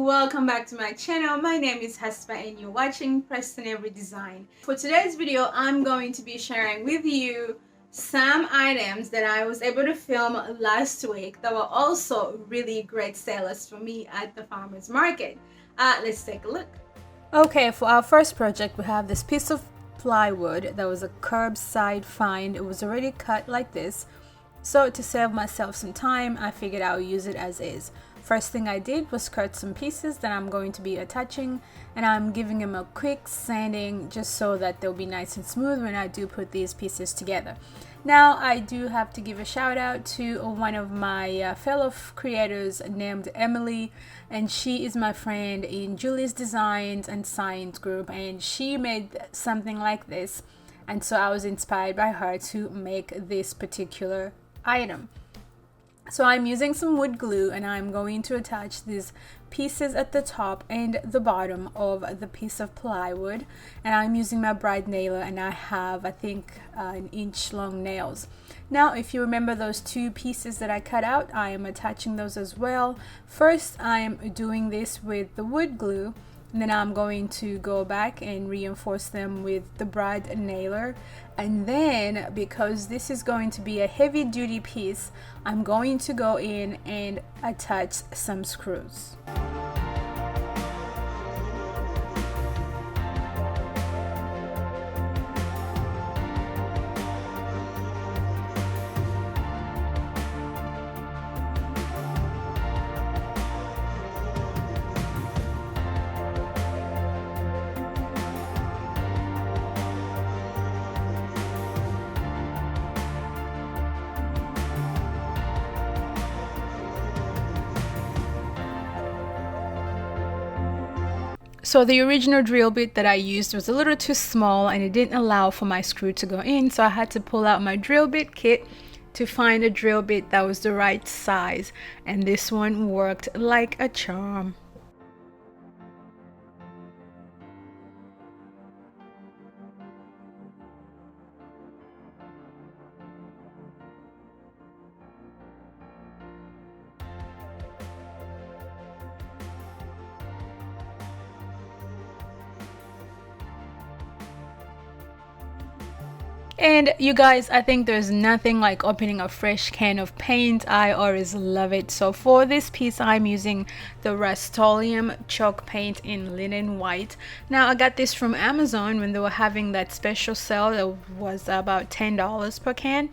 welcome back to my channel. My name is Hespa and you're watching Preston Every Design. For today's video, I'm going to be sharing with you some items that I was able to film last week that were also really great sellers for me at the farmer's market. Let's take a look. Okay, for our first project, we have this piece of plywood that was a curbside find. It was already cut like this. So to save myself some time, I figured I'll use it as is. First thing I did was cut some pieces that I'm going to be attaching, and I'm giving them a quick sanding just so that they'll be nice and smooth when I do put these pieces together. Now I do have to give a shout out to one of my fellow creators named Emily, and she is my friend in Julie's Designs and Science group, and she made something like this, and so I was inspired by her to make this particular item. So I'm using some wood glue and I'm going to attach these pieces at the top and the bottom of the piece of plywood, and I'm using my bride nailer, and I have I think an inch long nails. Now if you remember those two pieces that I cut out, I am attaching those as well. First I am doing this with the wood glue, and then I'm going to go back and reinforce them with the bride nailer. And then, because this is going to be a heavy duty piece, I'm going to go in and attach some screws. So the original drill bit that I used was a little too small and it didn't allow for my screw to go in, so I had to pull out my drill bit kit to find a drill bit that was the right size, and this one worked like a charm. And you guys, I think there's nothing like opening a fresh can of paint. I always love it. So for this piece, I'm using the Rust-Oleum chalk paint in linen white. Now I got this from Amazon when they were having that special sale that was about $10 per can.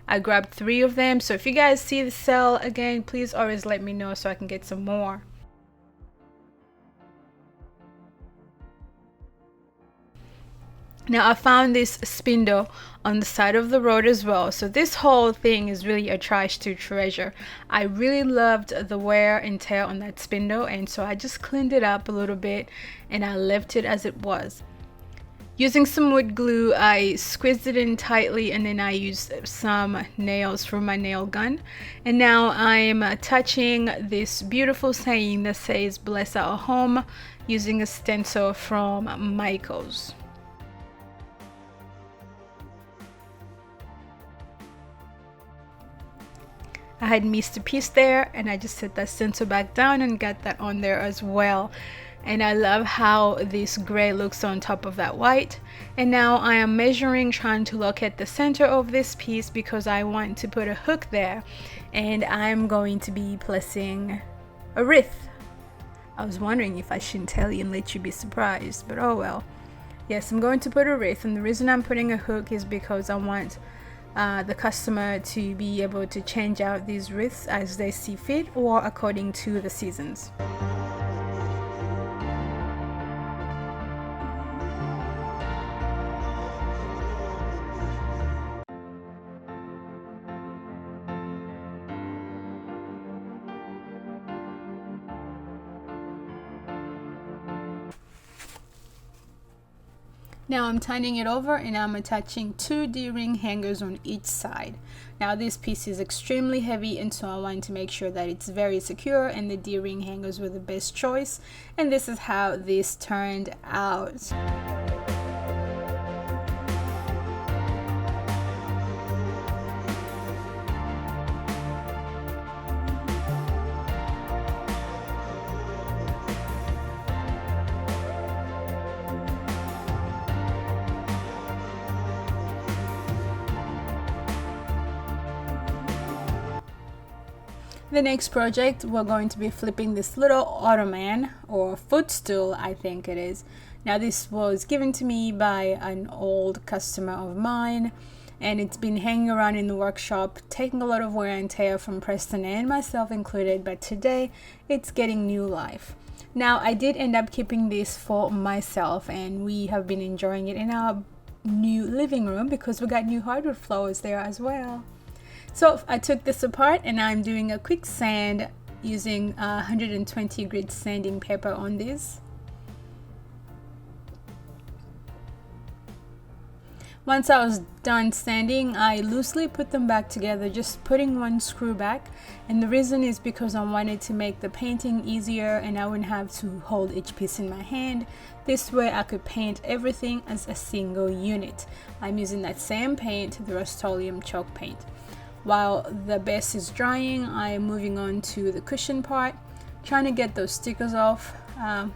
I grabbed 3 of them. So if you guys see the sale again, please always let me know so I can get some more. Now I found this spindle on the side of the road as well, so this whole thing is really a trash to treasure. I really loved the wear and tear on that spindle, and so I just cleaned it up a little bit and I left it as it was. Using some wood glue, I squeezed it in tightly, and then I used some nails from my nail gun. And now I'm touching this beautiful saying that says "Bless our home" using a stencil from Michael's. I had missed a piece there, and I just set that stencil back down and got that on there as well. And I love how this gray looks on top of that white. And now I am measuring, trying to locate the center of this piece because I want to put a hook there, and I'm going to be placing a wreath. I was wondering if I shouldn't tell you and let you be surprised, but oh well. Yes, I'm going to put a wreath, and the reason I'm putting a hook is because I want the customer to be able to change out these wreaths as they see fit or according to the seasons. Now I'm turning it over and I'm attaching 2 D-ring hangers on each side. Now this piece is extremely heavy, and so I want to make sure that it's very secure, and the D-ring hangers were the best choice, and this is how this turned out. The next project, we're going to be flipping this little Ottoman, or footstool I think it is. Now this was given to me by an old customer of mine, and it's been hanging around in the workshop, taking a lot of wear and tear from Preston and myself included, but today it's getting new life. Now I did end up keeping this for myself, and we have been enjoying it in our new living room because we got new hardwood floors there as well. So I took this apart and I'm doing a quick sand using 120 grit sanding paper on this. Once I was done sanding, I loosely put them back together, just putting one screw back, and the reason is because I wanted to make the painting easier and I wouldn't have to hold each piece in my hand. This way I could paint everything as a single unit. I'm using that same paint, the Rust-Oleum chalk paint. While the base is drying, I'm moving on to the cushion part, trying to get those stickers off. It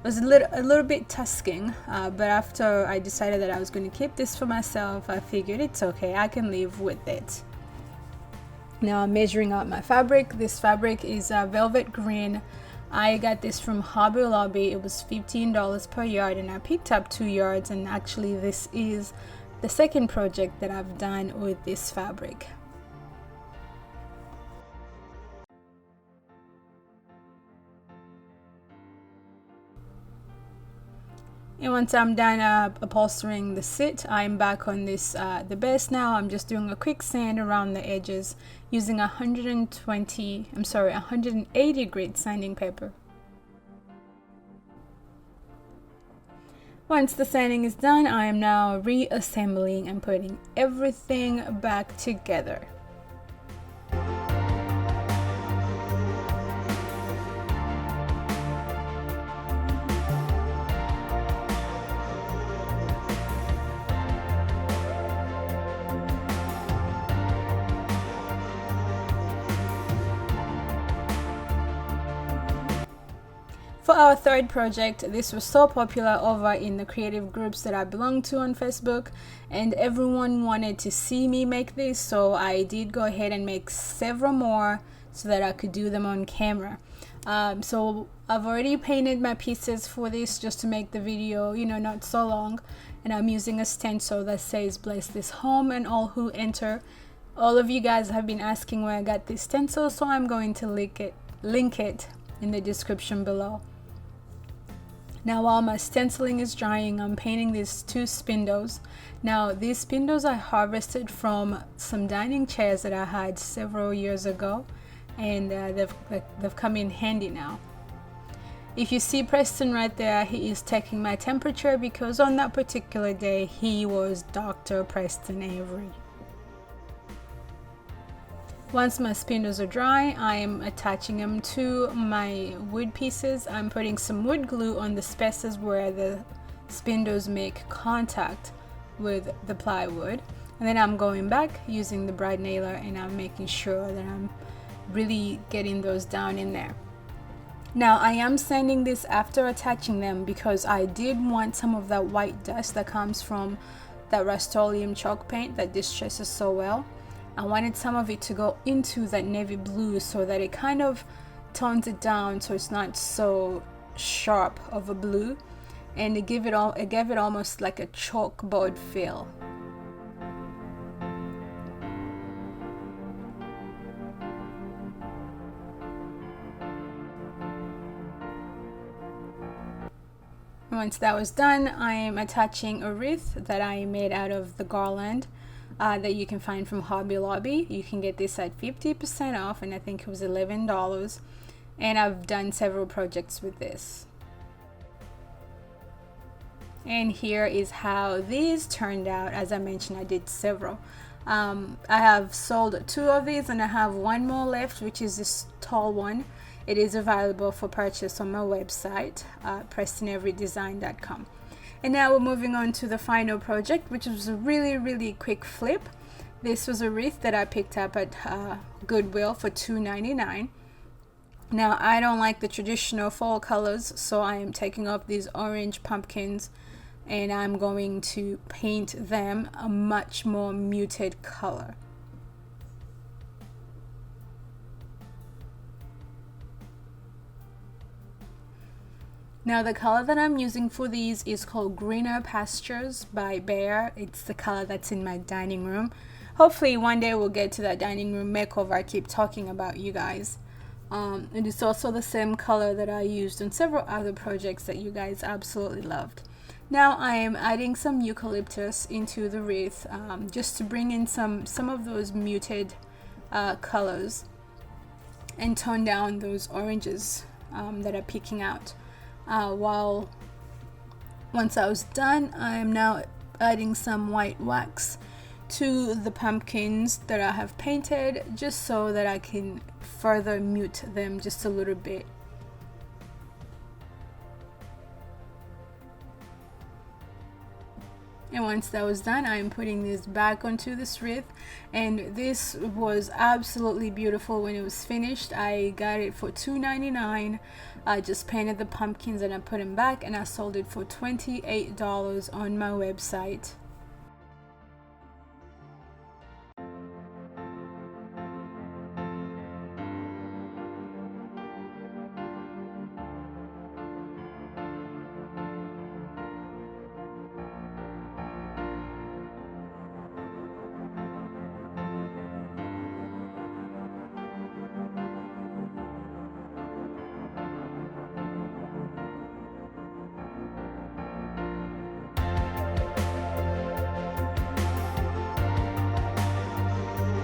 was a little bit tasking, but after I decided that I was going to keep this for myself, I figured it's okay, I can live with it. Now I'm measuring out my fabric. This fabric is velvet green. I got this from Hobby Lobby. It was $15 per yard and I picked up 2 yards, and actually this is the second project that I've done with this fabric. And once I'm done upholstering the sit, I'm back on this the base now. I'm just doing a quick sand around the edges using 180 grit sanding paper. Once the sanding is done, I am now reassembling and putting everything back together. For our third project, this was so popular over in the creative groups that I belong to on Facebook, and everyone wanted to see me make this, so I did go ahead and make several more so that I could do them on camera. So I've already painted my pieces for this just to make the video, not so long, and I'm using a stencil that says "Bless this home and all who enter." All of you guys have been asking where I got this stencil, so I'm going to link it in the description below. Now while my stenciling is drying, I'm painting these 2 spindles. Now these spindles I harvested from some dining chairs that I had several years ago, and they've come in handy now. If you see Preston right there, he is taking my temperature because on that particular day he was Dr. Preston Avery. Once my spindles are dry, I am attaching them to my wood pieces. I'm putting some wood glue on the spaces where the spindles make contact with the plywood, and then I'm going back using the bride nailer and I'm making sure that I'm really getting those down in there. Now I am sanding this after attaching them because I did want some of that white dust that comes from that Rust-Oleum chalk paint that distresses so well. I wanted some of it to go into that navy blue so that it kind of tones it down so it's not so sharp of a blue, and it gave it almost like a chalkboard feel. Once that was done, I am attaching a wreath that I made out of the garland that you can find from Hobby Lobby. You can get this at 50% off, and I think it was $11, and I've done several projects with this. And here is how these turned out. As I mentioned, I did several. I have sold 2 of these and I have 1 more left, which is this tall one. It is available for purchase on my website, PrestonEveryDesign.com. And now we're moving on to the final project, which was a really quick flip. This was a wreath that I picked up at Goodwill for $2.99. Now I don't like the traditional fall colors, so I am taking off these orange pumpkins and I'm going to paint them a much more muted color. Now the color that I'm using for these is called Greener Pastures by Bear. It's the color that's in my dining room. Hopefully one day we'll get to that dining room makeover I keep talking about, you guys. And it's also the same color that I used on several other projects that you guys absolutely loved. Now I am adding some eucalyptus into the wreath, just to bring in some of those muted colors and tone down those oranges that are peeking out. Once I was done, I am now adding some white wax to the pumpkins that I have painted, just so that I can further mute them just a little bit. And once that was done, I am putting this back onto this wreath, and this was absolutely beautiful when it was finished. I got it for $2.99. I just painted the pumpkins and I put them back, and I sold it for $28 on my website.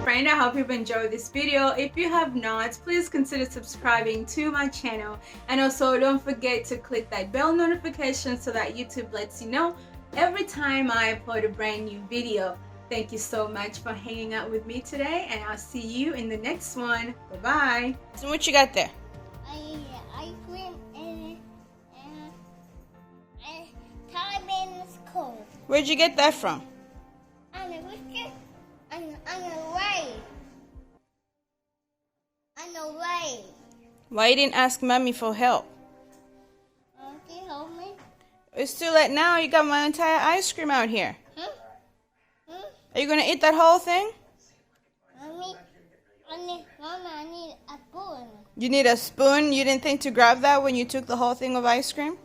Friend, I hope you've enjoyed this video. If you have not, please consider subscribing to my channel, and also don't forget to click that bell notification so that YouTube lets you know every time I upload a brand new video. Thank you so much for hanging out with me today, and I'll see you in the next one. Bye bye. So what you got there? Ice cream and Thailand's cold. Where'd you get that from? On the wicket, on the way. On the way. Why you didn't ask mommy for help? Can you help me? It's too late now. You got my entire ice cream out here. Huh? Are you gonna eat that whole thing? Mama, I need a spoon. You need a spoon? You didn't think to grab that when you took the whole thing of ice cream?